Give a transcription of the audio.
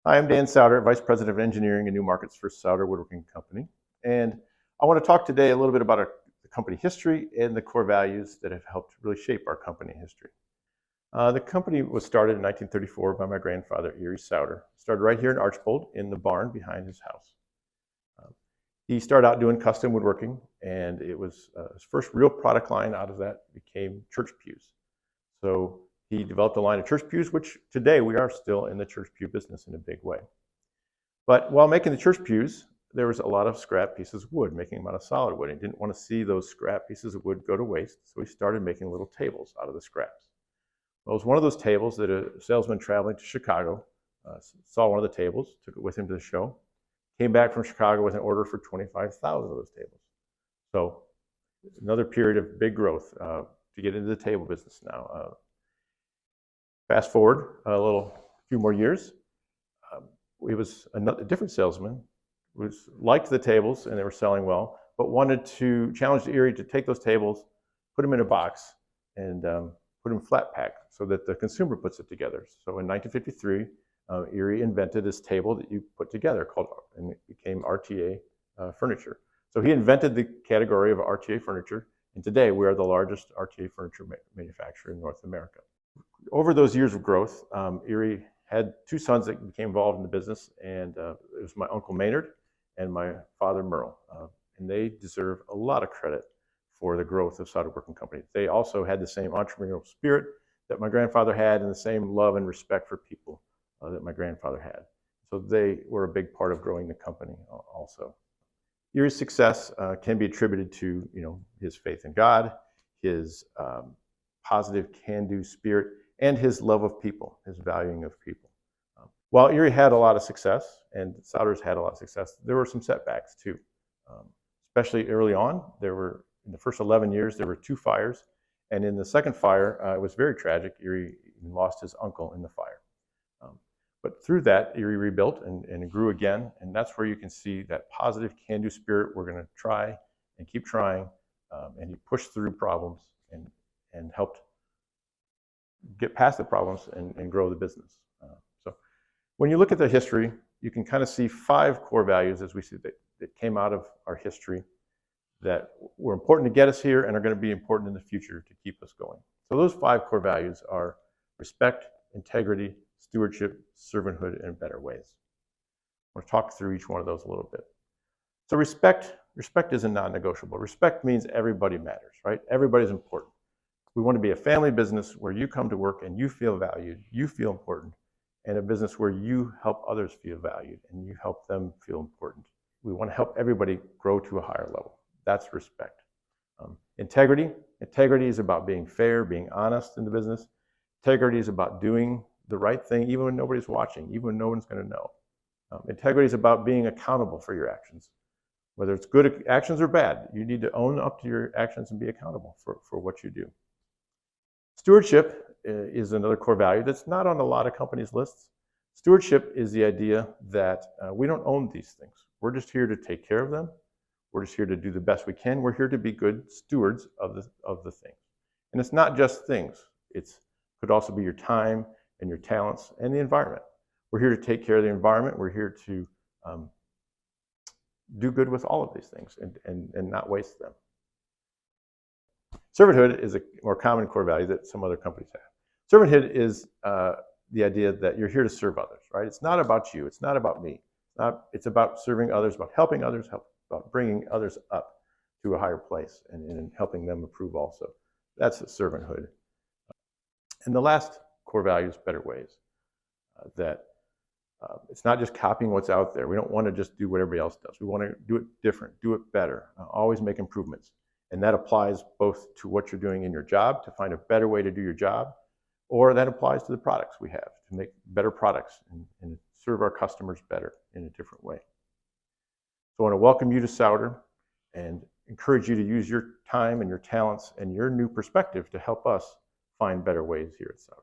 Hi, I'm Dan Sauder, Vice President of Engineering and New Markets for Sauder Woodworking Company. And I want to talk today a little bit about the company history and the core values that have helped really shape our company history. The company was started in 1934 by my grandfather, Erie Sauder. Started right here in Archbold in the barn behind his house. He started out doing custom woodworking, and it was his first real product line out of that became church pews. So he developed a line of church pews, which today we are still in the church pew business in a big way. But while making the church pews, there was a lot of scrap pieces of wood, making them out of solid wood. He didn't want to see those scrap pieces of wood go to waste, so he started making little tables out of the scraps. Well, it was one of those tables that a salesman traveling to Chicago saw one of the tables, took it with him to the show, came back from Chicago with an order for 25,000 of those tables. So another period of big growth to get into the table business now. Fast forward a few more years, it was a different salesman who liked the tables and they were selling well, but wanted to challenge Erie to take those tables, put them in a box, and put them flat pack so that the consumer puts it together. So in 1953, Erie invented this table that you put together and it became RTA furniture. So he invented the category of RTA furniture, and today we are the largest RTA furniture manufacturer in North America. Over those years of growth, Erie had two sons that became involved in the business, and it was my uncle Maynard and my father Merle. And they deserve a lot of credit for the growth of Sauder Woodworking Company. They also had the same entrepreneurial spirit that my grandfather had and the same love and respect for people that my grandfather had. So they were a big part of growing the company also. Erie's success can be attributed to his faith in God, his positive can-do spirit, and his love of people, his valuing of people. While Erie had a lot of success, and Sauder's had a lot of success, there were some setbacks too. Especially early on, in the first 11 years, there were 2 fires, and in the second fire, it was very tragic. Erie lost his uncle in the fire. But through that, Erie rebuilt and grew again, and that's where you can see that positive can-do spirit. We're going to try and keep trying, and he pushed through problems and helped get past the problems and grow the business. So when you look at the history, you can kind of see 5 core values as we see that came out of our history that were important to get us here and are going to be important in the future to keep us going. So those 5 core values are respect, integrity, stewardship, servanthood, and better ways. We'll talk through each one of those a little bit. So respect is a non-negotiable. Respect means everybody matters, right? Everybody's important. We want to be a family business where you come to work and you feel valued, you feel important, and a business where you help others feel valued and you help them feel important. We want to help everybody grow to a higher level. That's respect. Integrity is about being fair, being honest in the business. Integrity is about doing the right thing even when nobody's watching, even when no one's going to know. Integrity is about being accountable for your actions. Whether it's good actions or bad, you need to own up to your actions and be accountable for what you do. Stewardship is another core value that's not on a lot of companies' lists. Stewardship is the idea that we don't own these things. We're just here to take care of them. We're just here to do the best we can. We're here to be good stewards of the things. And it's not just things. It could also be your time and your talents and the environment. We're here to take care of the environment. We're here to do good with all of these things and not waste them. Servanthood is a more common core value that some other companies have. Servanthood is the idea that you're here to serve others, right? It's not about you. It's not about me. It's about serving others, about helping others, about bringing others up to a higher place and helping them improve also. That's servanthood. And the last core value is better ways. It's not just copying what's out there. We don't want to just do what everybody else does. We want to do it different, do it better, always make improvements. And that applies both to what you're doing in your job, to find a better way to do your job, or that applies to the products we have, to make better products and serve our customers better in a different way. So I want to welcome you to Sauder and encourage you to use your time and your talents and your new perspective to help us find better ways here at Sauder.